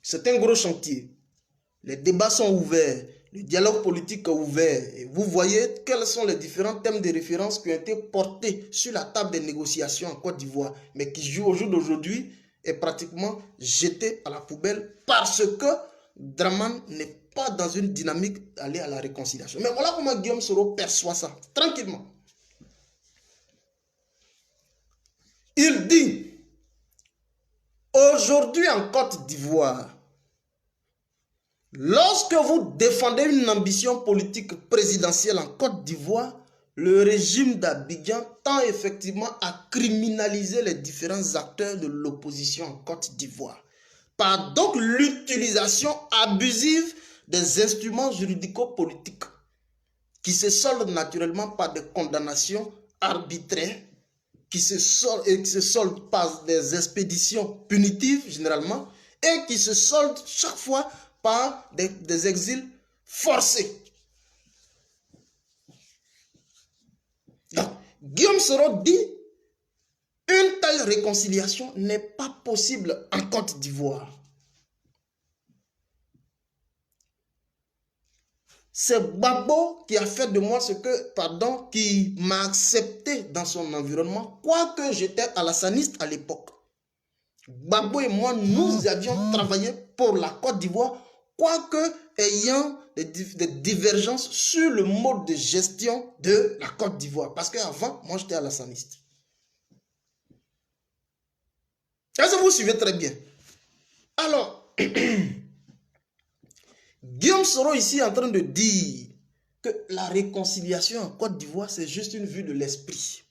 C'est un gros chantier. Les débats sont ouverts, le dialogue politique est ouvert. Et vous voyez quels sont les différents thèmes de référence qui ont été portés sur la table des négociations en Côte d'Ivoire, mais qui au jour d'aujourd'hui est pratiquement jeté à la poubelle parce que Dramane n'est pas dans une dynamique d'aller à la réconciliation. Mais voilà comment Guillaume Soro perçoit ça, tranquillement. Il dit, aujourd'hui en Côte d'Ivoire, lorsque vous défendez une ambition politique présidentielle en Côte d'Ivoire, le régime d'Abidjan tend effectivement à criminaliser les différents acteurs de l'opposition en Côte d'Ivoire, par donc l'utilisation abusive des instruments juridico-politiques qui se soldent naturellement par des condamnations arbitraires, qui se soldent par des expéditions punitives généralement, et qui se soldent chaque fois par des exils forcés. Donc, Guillaume Soro dit, une telle réconciliation n'est pas possible en Côte d'Ivoire. C'est Gbagbo qui a fait de moi qui m'a accepté dans son environnement, quoique j'étais alassaniste à l'époque. Gbagbo et moi, nous avions travaillé pour la Côte d'Ivoire, quoique ayant des divergences sur le mode de gestion de la Côte d'Ivoire. Parce qu'avant, moi, j'étais alassaniste. Est-ce que vous suivez très bien? Alors, Guillaume Soro ici est en train de dire que la réconciliation en Côte d'Ivoire, c'est juste une vue de l'esprit.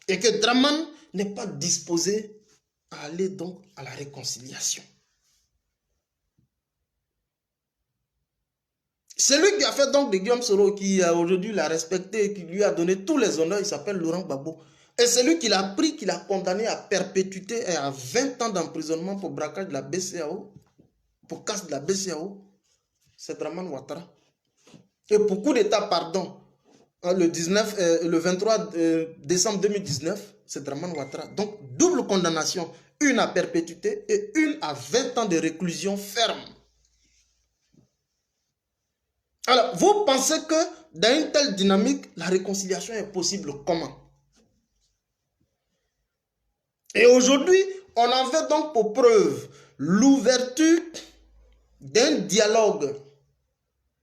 Et que Dramane n'est pas disposé à aller donc à la réconciliation. Celui qui a fait donc de Guillaume Soro, qui aujourd'hui l'a respecté, qui lui a donné tous les honneurs, il s'appelle Laurent Gbagbo. Et celui qui l'a pris, qui l'a condamné à perpétuité et à 20 ans d'emprisonnement pour braquage de la BCEAO, pour casse de la BCEAO, c'est Dramane Ouattara. Et pour coup d'État, pardon, le 23 décembre 2019, c'est Dramane Ouattara. Donc, double condamnation, une à perpétuité et une à 20 ans de réclusion ferme. Alors, vous pensez que dans une telle dynamique, la réconciliation est possible comment? Et aujourd'hui, on en fait donc pour preuve l'ouverture d'un dialogue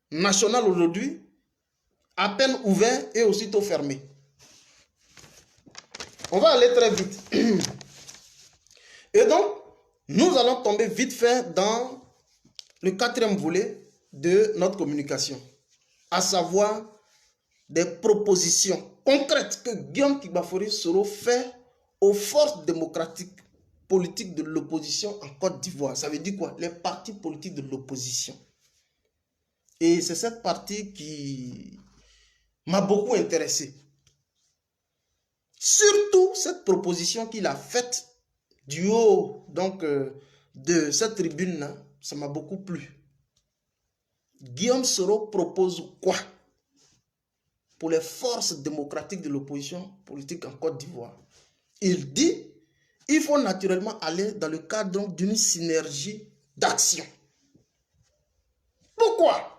national aujourd'hui, à peine ouvert et aussitôt fermé. On va aller très vite. Et donc, nous allons tomber vite fait dans le 4e volet de notre communication, à savoir des propositions concrètes que Guillaume Kigbafori Soro fait aux forces démocratiques politiques de l'opposition en Côte d'Ivoire. Ça veut dire quoi? Les partis politiques de l'opposition. Et c'est cette partie qui m'a beaucoup intéressé. Surtout cette proposition qu'il a faite du haut donc, de cette tribune-là, ça m'a beaucoup plu. Guillaume Soro propose quoi pour les forces démocratiques de l'opposition politique en Côte d'Ivoire? Il dit il faut naturellement aller dans le cadre d'une synergie d'action. Pourquoi?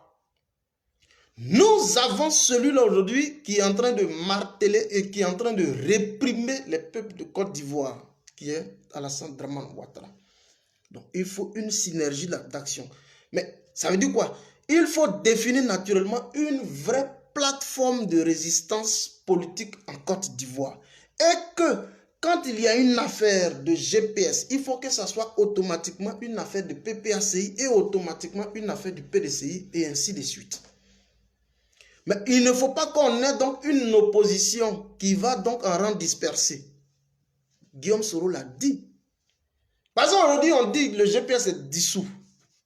Nous avons celui-là aujourd'hui qui est en train de marteler et qui est en train de réprimer les peuples de Côte d'Ivoire, qui est Alassane Dramane Ouattara. Donc, il faut une synergie d'action. Mais ça veut dire quoi? Il faut définir naturellement une vraie plateforme de résistance politique en Côte d'Ivoire. Et que quand il y a une affaire de GPS, il faut que ça soit automatiquement une affaire de PPACI et automatiquement une affaire du PDCI et ainsi de suite. Mais il ne faut pas qu'on ait donc une opposition qui va donc en rang dispersé. Guillaume Soro l'a dit. Parce qu'aujourd'hui, on dit que le GPS est dissous.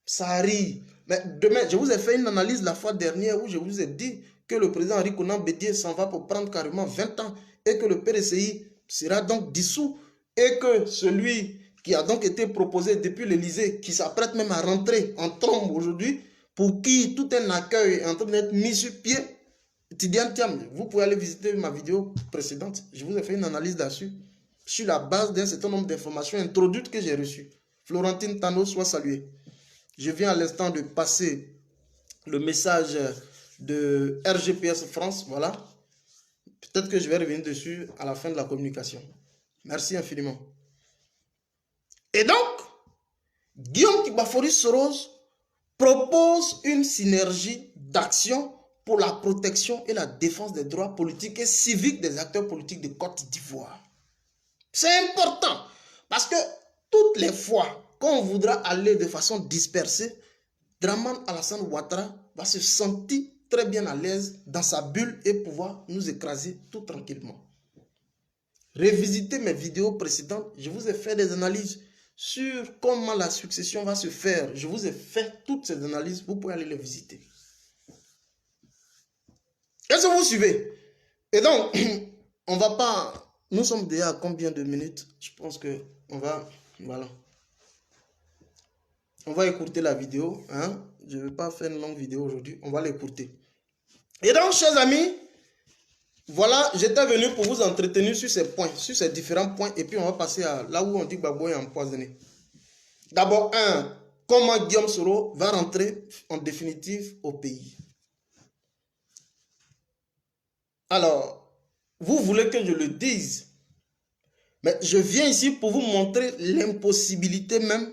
Ça arrive. Mais demain, je vous ai fait une analyse la fois dernière où je vous ai dit que le président Henri Konan Bédié s'en va pour prendre carrément 20 ans et que le PDCI sera donc dissous et que celui qui a donc été proposé depuis l'Élysée, qui s'apprête même à rentrer en trombe aujourd'hui, pour qui tout un accueil est en train d'être mis sur pied, Tidiane Thiam, vous pouvez aller visiter ma vidéo précédente, je vous ai fait une analyse là-dessus, sur la base d'un certain nombre d'informations introduites que j'ai reçues. Florentine Tano soit saluée. Je viens à l'instant de passer le message de RGPS France, voilà. Peut-être que je vais revenir dessus à la fin de la communication. Merci infiniment. Et donc, Guillaume Kigbafori Soro propose une synergie d'action pour la protection et la défense des droits politiques et civiques des acteurs politiques de Côte d'Ivoire. C'est important parce que toutes les fois qu'on voudra aller de façon dispersée, Dramane Alassane Ouattara va se sentir très bien à l'aise dans sa bulle et pouvoir nous écraser tout tranquillement. Revisitez mes vidéos précédentes, je vous ai fait des analyses sur comment la succession va se faire. Je vous ai fait toutes ces analyses, vous pouvez aller les visiter. Est-ce que vous suivez? Et donc, on va pas... Nous sommes déjà à combien de minutes? Je pense que on va... Voilà. On va écouter la vidéo. Hein? Je ne vais pas faire une longue vidéo aujourd'hui. On va l'écouter. Et donc, chers amis, Voilà, j'étais venu pour vous entretenir sur ces points, sur ces différents points, et puis on va passer à là où on dit que Gbagbo est empoisonné. D'abord, comment Guillaume Soro va rentrer en définitive au pays. Alors, vous voulez que je le dise, mais je viens ici pour vous montrer l'impossibilité même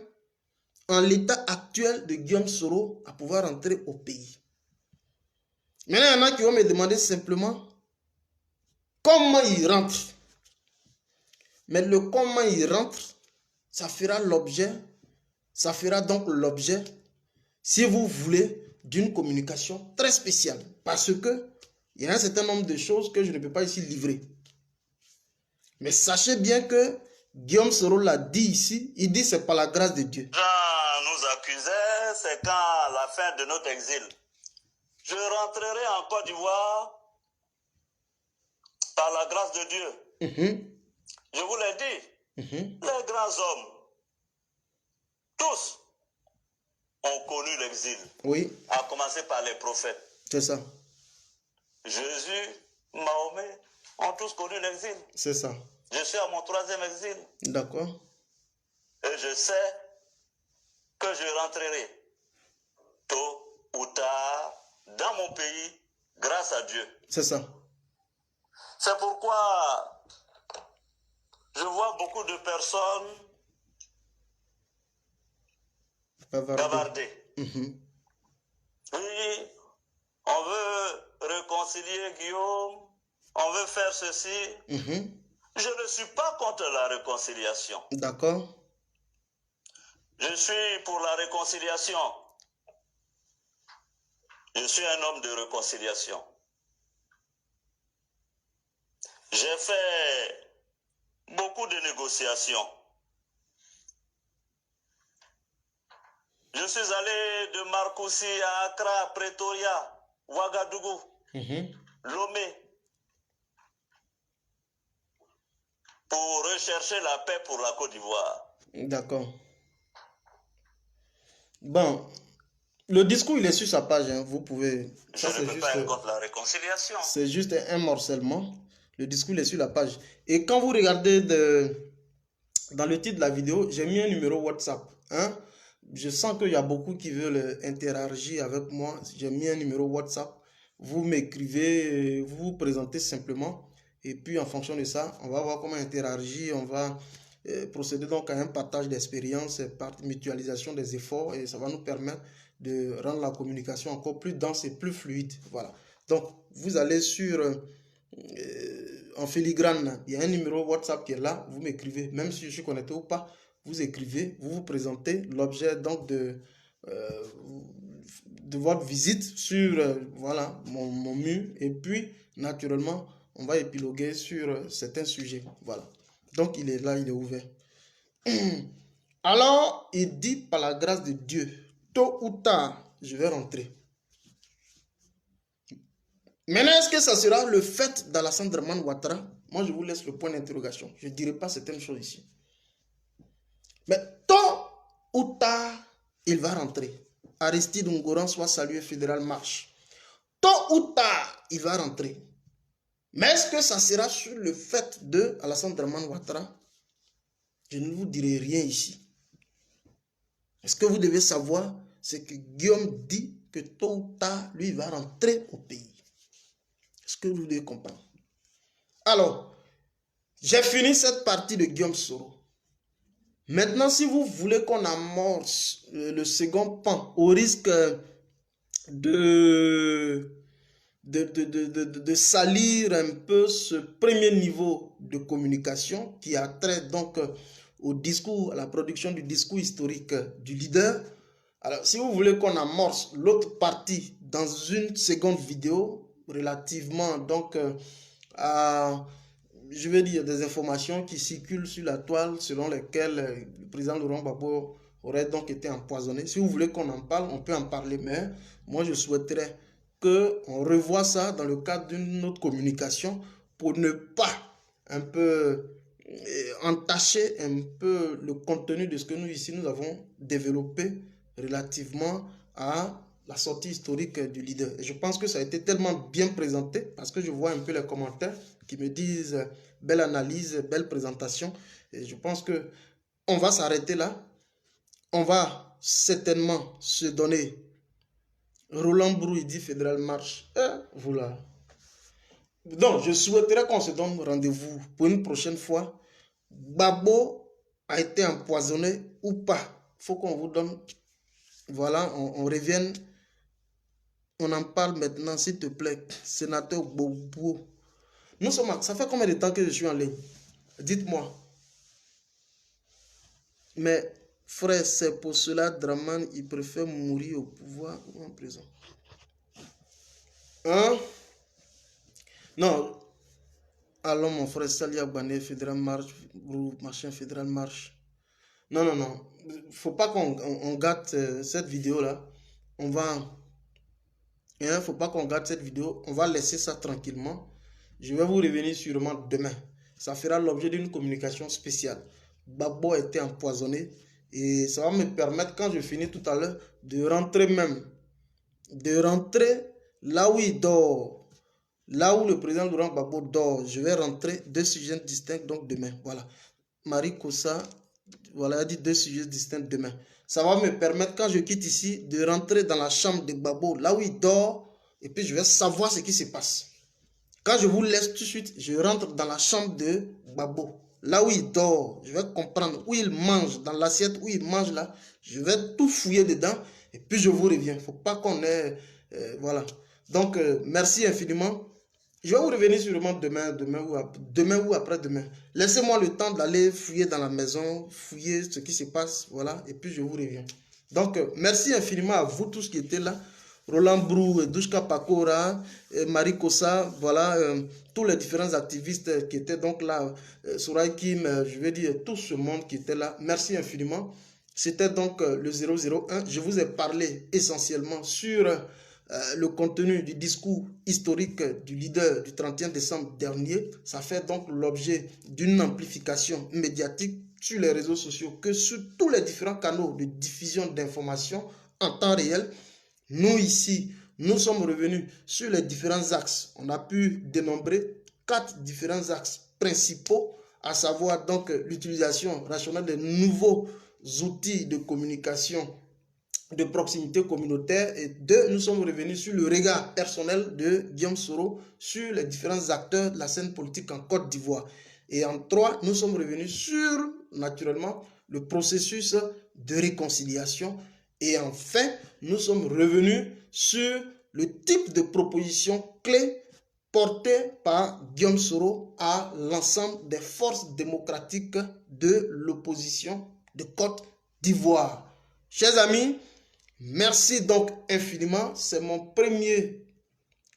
en l'état actuel de Guillaume Soro à pouvoir rentrer au pays. Maintenant, il y en a qui vont me demander simplement comment il rentre. Mais le comment il rentre, ça fera donc l'objet, si vous voulez, d'une communication très spéciale. Parce que il y a un certain nombre de choses que je ne peux pas ici livrer. Mais sachez bien que Guillaume Soro l'a dit ici, il dit c'est par la grâce de Dieu. Jean nous accusait, c'est quand la fin de notre exil. Je rentrerai en Côte d'Ivoire par la grâce de Dieu. Je vous l'ai dit, les grands hommes, tous ont connu l'exil. Oui. À commencer par les prophètes. C'est ça. Jésus, Mahomet, ont tous connu l'exil. C'est ça. Je suis à mon 3e exil. D'accord. Et je sais que je rentrerai tôt ou tard dans mon pays grâce à Dieu. C'est ça. C'est pourquoi je vois beaucoup de personnes bavarder. Oui, on veut réconcilier Guillaume, on veut faire ceci. Je ne suis pas contre la réconciliation. D'accord. Je suis pour la réconciliation. Je suis un homme de réconciliation. J'ai fait beaucoup de négociations. Je suis allé de Marcoussis à Accra, Pretoria, Ouagadougou, Lomé, pour rechercher la paix pour la Côte d'Ivoire. D'accord. Bon, le discours, il est sur sa page, hein. Vous pouvez... Je ne peux pas être contre la réconciliation. C'est juste un morcellement. Le discours, il est sur la page. Et quand vous regardez dans le titre de la vidéo, j'ai mis un numéro WhatsApp. Hein? Je sens qu'il y a beaucoup qui veulent interagir avec moi. J'ai mis un numéro WhatsApp. Vous m'écrivez, vous vous présentez simplement. Et puis, en fonction de ça, on va voir comment interagir. On va procéder donc à un partage d'expériences, mutualisation des efforts. Et ça va nous permettre de rendre la communication encore plus dense et plus fluide. Voilà. Donc, vous allez sur... en filigrane, il y a un numéro WhatsApp qui est là. Vous m'écrivez. Même si je suis connecté ou pas, vous écrivez, vous vous présentez l'objet donc de votre visite sur voilà, mon mur. Et puis, naturellement, on va épiloguer sur certains sujets. Voilà. Donc, il est là, il est ouvert. Alors, il dit par la grâce de Dieu, tôt ou tard, je vais rentrer. Maintenant, est-ce que ça sera le fait d'Alassane Dramane Ouattara? Moi, je vous laisse le point d'interrogation. Je ne dirai pas certaines choses ici. Mais tôt ou tard, il va rentrer. Aristide Ngoran soit salué, fédéral marche. Tôt ou tard, il va rentrer. Mais est-ce que ça sera sur le fait de Alassane Dramane Ouattara? Je ne vous dirai rien ici. Ce que vous devez savoir, c'est que Guillaume dit que tôt ou tard, lui, il va rentrer au pays. Est-ce que vous devez comprendre? Alors, j'ai fini cette partie de Guillaume Soro. Maintenant, si vous voulez qu'on amorce le second pan au risque de salir un peu ce premier niveau de communication qui a trait donc au discours, à la production du discours historique du leader. Alors, si vous voulez qu'on amorce l'autre partie dans une seconde vidéo relativement donc à, je vais dire, des informations qui circulent sur la toile selon lesquelles le président Laurent Gbagbo aurait donc été empoisonné. Si vous voulez qu'on en parle, on peut en parler, mais moi je souhaiterais qu'on revoie ça dans le cadre d'une autre communication pour ne pas un peu entacher un peu le contenu de ce que nous ici nous avons développé relativement à la sortie historique du leader. Et je pense que ça a été tellement bien présenté parce que je vois un peu les commentaires qui me disent belle analyse, belle présentation. Et je pense que on va s'arrêter là. On va certainement se donner. Roland Brou, il dit Fédéral Marche. Vous là. Donc, je souhaiterais qu'on se donne rendez-vous pour une prochaine fois. Gbagbo a été empoisonné ou pas. Il faut qu'on vous donne. Voilà, on revienne. On en parle maintenant, s'il te plaît. Sénateur Gbagbo. Nous sommes. Ça fait combien de temps que je suis en ligne? Dites-moi. Mais, frère, c'est pour cela, Draman, il préfère mourir au pouvoir ou en prison. Hein? Non. Alors, mon frère, Salia Bané, Fédéral Marche, machin, Fédéral Marche. Non, non, non. Faut pas qu'on gâte cette vidéo-là. On va... Hein, faut pas qu'on gâte cette vidéo. On va laisser ça tranquillement. Je vais vous revenir sûrement demain. Ça fera l'objet d'une communication spéciale. Gbagbo a été empoisonné. Et ça va me permettre, quand je finis tout à l'heure, de rentrer même. De rentrer là où il dort. Là où le président Laurent Gbagbo dort. Je vais rentrer deux sujets distincts donc demain. Voilà. Marie Kossa, voilà, a dit deux sujets distincts demain. Ça va me permettre, quand je quitte ici, de rentrer dans la chambre de Gbagbo, là où il dort, et puis je vais savoir ce qui se passe. Quand je vous laisse tout de suite, je rentre dans la chambre de Gbagbo, là où il dort. Je vais comprendre où il mange, dans l'assiette où il mange là. Je vais tout fouiller dedans, et puis je vous reviens. Il ne faut pas qu'on ait... voilà. Donc, merci infiniment. Je vais vous revenir sûrement demain ou après-demain. Laissez-moi le temps d'aller fouiller dans la maison, fouiller ce qui se passe, voilà, et puis je vous reviens. Donc, merci infiniment à vous tous qui étaient là. Roland Brou, Douchka Pakora, Marie Kossa, voilà, tous les différents activistes qui étaient donc là, Souraï Kim, je vais dire tout ce monde qui était là. Merci infiniment. C'était donc le 001. Je vous ai parlé essentiellement sur... le contenu du discours historique du leader du 31 décembre dernier. Ça fait donc l'objet d'une amplification médiatique sur les réseaux sociaux que sur tous les différents canaux de diffusion d'informations en temps réel. Nous ici, nous sommes revenus sur les différents axes. On a pu dénombrer 4 différents axes principaux, à savoir donc l'utilisation rationnelle de nouveaux outils de communication de proximité communautaire, et 2, nous sommes revenus sur le regard personnel de Guillaume Soro sur les différents acteurs de la scène politique en Côte d'Ivoire, et en 3, nous sommes revenus sur naturellement le processus de réconciliation, et enfin nous sommes revenus sur le type de proposition clé portée par Guillaume Soro à l'ensemble des forces démocratiques de l'opposition de Côte d'Ivoire. Chers amis, merci donc infiniment. C'est mon premier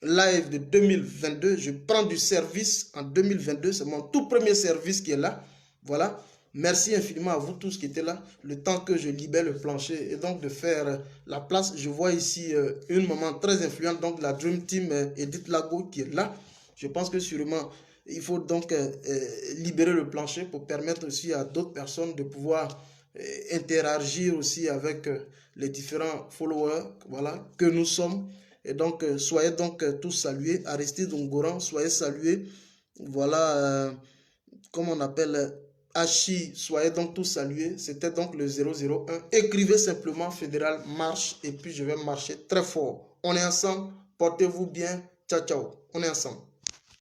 live de 2022. Je prends du service en 2022. C'est mon tout premier service qui est là. Voilà. Merci infiniment à vous tous qui étaient là. Le temps que je libère le plancher et donc de faire la place. Je vois ici une maman très influente, donc la Dream Team Edith Lago qui est là. Je pense que sûrement il faut donc libérer le plancher pour permettre aussi à d'autres personnes de pouvoir interagir aussi avec les différents followers, voilà, que nous sommes. Et donc, soyez donc tous salués. Aristide Ngoran, soyez salués. Voilà, comme on appelle Hachi, soyez donc tous salués. C'était donc le 001. Écrivez simplement Fédéral Marche et puis je vais marcher très fort. On est ensemble. Portez-vous bien. Ciao, ciao. On est ensemble.